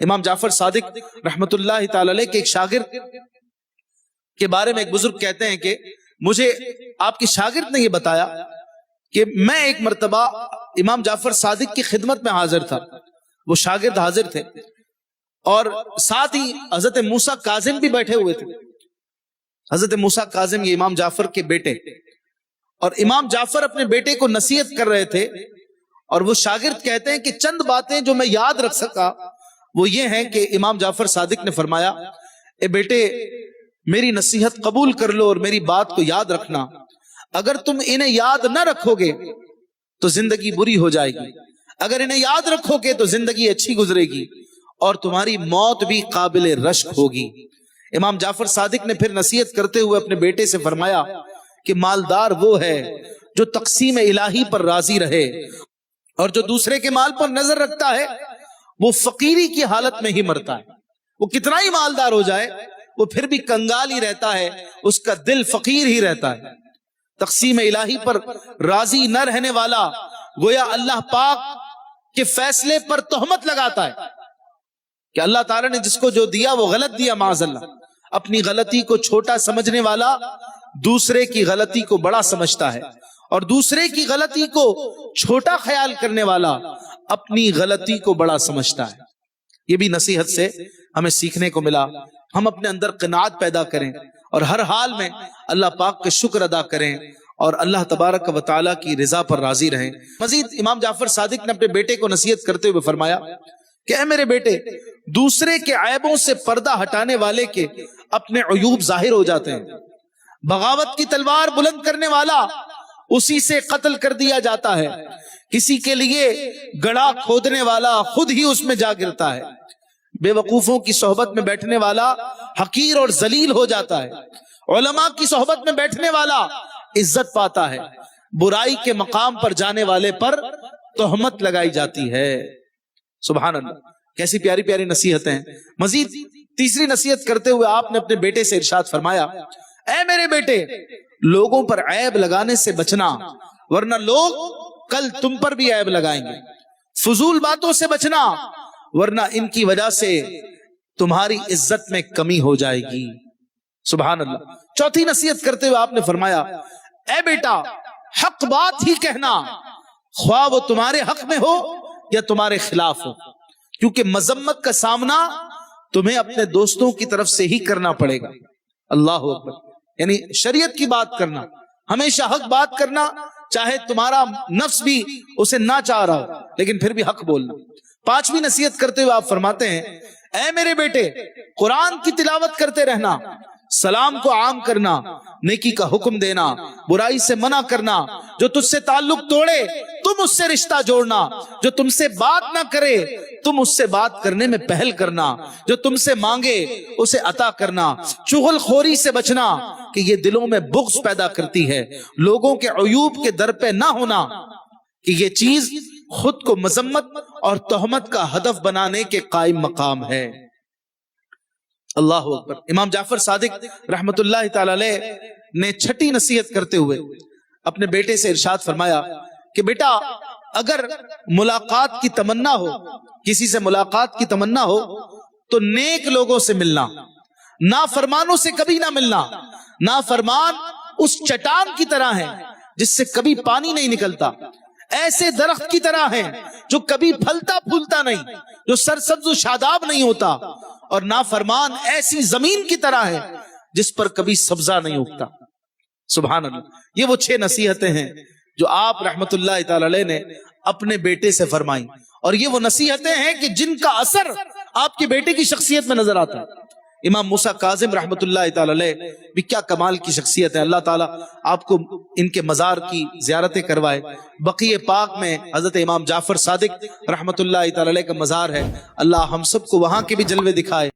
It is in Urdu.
امام جعفر صادق رحمت اللہ تعالی علیہ کے ایک شاگرد کے بارے میں ایک بزرگ کہتے ہیں کہ مجھے آپ کے شاگرد نے یہ بتایا کہ میں ایک مرتبہ امام جعفر صادق کی خدمت میں حاضر تھا، وہ شاگرد حاضر تھے اور ساتھ ہی حضرت موسیٰ کاظم بھی بیٹھے ہوئے تھے۔ حضرت موسیٰ کاظم یہ امام جعفر کے بیٹے، اور امام جعفر اپنے بیٹے کو نصیحت کر رہے تھے، اور وہ شاگرد کہتے ہیں کہ چند باتیں جو میں یاد رکھ سکا وہ یہ ہیں کہ امام جعفر صادق نے فرمایا، اے بیٹے میری نصیحت قبول کر لو اور میری بات کو یاد رکھنا، اگر تم انہیں یاد نہ رکھو گے تو زندگی بری ہو جائے گی، اگر انہیں یاد رکھو گے تو زندگی اچھی گزرے گی اور تمہاری موت بھی قابل رشک ہوگی۔ امام جعفر صادق نے پھر نصیحت کرتے ہوئے اپنے بیٹے سے فرمایا کہ مالدار وہ ہے جو تقسیم الہی پر راضی رہے، اور جو دوسرے کے مال پر نظر رکھتا ہے وہ فقیری کی حالت میں ہی مرتا ہے۔ وہ کتنا ہی مالدار ہو جائے وہ پھر بھی کنگال ہی رہتا ہے، اس کا دل فقیر ہی رہتا ہے۔ تقسیم الہی پر راضی نہ رہنے والا گویا اللہ پاک کے فیصلے پر تہمت لگاتا ہے کہ اللہ تعالیٰ نے جس کو جو دیا وہ غلط دیا، معاذ اللہ۔ اپنی غلطی کو چھوٹا سمجھنے والا دوسرے کی غلطی کو بڑا سمجھتا ہے، اور دوسرے کی غلطی کو چھوٹا خیال کرنے والا اپنی غلطی کو بڑا سمجھتا ہے۔ یہ بھی نصیحت سے ہمیں سیکھنے کو ملا۔ ہم اپنے اندر قناعت پیدا کریں اور ہر حال میں اللہ پاک کا شکر ادا کریں اور اللہ تبارک و تعالیٰ کی رضا پر راضی رہیں۔ مزید امام جعفر صادق نے اپنے بیٹے کو نصیحت کرتے ہوئے فرمایا کہ اے میرے بیٹے، دوسرے کے عیبوں سے پردہ ہٹانے والے کے اپنے عیوب ظاہر ہو جاتے ہیں۔ بغاوت کی تلوار بلند کرنے والا اسی سے قتل کر دیا جاتا ہے۔ کسی کے لیے گڑھا کھودنے والا خود ہی اس میں جا گرتا ہے۔ بے وقوفوں کی صحبت میں بیٹھنے والا حقیر اور ذلیل ہو جاتا ہے۔ علماء کی صحبت میں بیٹھنے والا عزت پاتا ہے۔ برائی کے مقام پر جانے والے پر تہمت لگائی جاتی ہے۔ سبحان اللہ، کیسی پیاری پیاری نصیحتیں ہیں۔ مزید تیسری نصیحت کرتے ہوئے آپ نے اپنے بیٹے سے ارشاد فرمایا، اے میرے بیٹے، لوگوں پر عیب لگانے سے بچنا، ورنہ لوگ کل تم پر بھی عیب لگائیں گے۔ فضول باتوں سے بچنا، ورنہ ان کی وجہ سے تمہاری عزت میں کمی ہو جائے گی۔ سبحان اللہ۔ چوتھی نصیحت کرتے ہوئے آپ نے فرمایا، اے بیٹا، حق بات ہی کہنا، خواہ وہ تمہارے حق میں ہو یا تمہارے خلاف ہو، کیونکہ مذمت کا سامنا تمہیں اپنے دوستوں کی طرف سے ہی کرنا پڑے گا۔ اللہ اکبر۔ یعنی شریعت کی بات کرنا، ہمیشہ حق بات کرنا، چاہے تمہارا نفس بھی اسے نہ چاہ رہا ہو لیکن پھر بھی حق بولنا۔ پانچویں نصیحت کرتے ہوئے آپ فرماتے ہیں، اے میرے بیٹے، قرآن کی تلاوت کرتے رہنا، سلام کو عام کرنا، نیکی کا حکم دینا، برائی سے منع کرنا، جو تجھ سے تعلق توڑے تم اس سے رشتہ جوڑنا، جو تم سے بات نہ کرے تم اس سے بات کرنے میں پہل کرنا، جو تم سے مانگے اسے عطا کرنا، چغل خوری سے بچنا کہ یہ دلوں میں بغض پیدا کرتی ہے، لوگوں کے عیوب کے در پہ نہ ہونا کہ یہ چیز خود کو مذمت اور تہمت کا ہدف بنانے کے قائم مقام ہے۔ اللہ اکبر۔ امام جعفر صادق رحمت اللہ تعالی علیہ نے چھٹی نصیحت کرتے ہوئے اپنے بیٹے سے ارشاد فرمایا کہ بیٹا، اگر ملاقات کی تمنا ہو، کسی سے ملاقات کی تمنا ہو تو نیک لوگوں سے ملنا، نافرمانوں سے کبھی نہ ملنا۔ نافرمان اس چٹان کی طرح ہے جس سے کبھی پانی نہیں نکلتا، ایسے درخت کی طرح ہیں جو کبھی پھلتا پھولتا نہیں، جو سرسبز و شاداب نہیں ہوتا، اور نافرمان ایسی زمین کی طرح ہے جس پر کبھی سبزہ نہیں اگتا۔ سبحان اللہ۔ یہ وہ 6 نصیحتیں ہیں جو آپ رحمت اللہ تعالی علیہ نے اپنے بیٹے سے فرمائیں، اور یہ وہ نصیحتیں ہیں کہ جن کا اثر آپ کے بیٹے کی شخصیت میں نظر آتا ہے۔ امام موسیٰ کاظم رحمت اللہ تعالی علیہ بھی کیا کمال کی شخصیت ہے۔ اللہ تعالیٰ آپ کو ان کے مزار کی زیارتیں کروائے۔ بقیع پاک میں حضرت امام جعفر صادق رحمت اللہ تعالی علیہ کا مزار ہے، اللہ ہم سب کو وہاں کے بھی جلوے دکھائے۔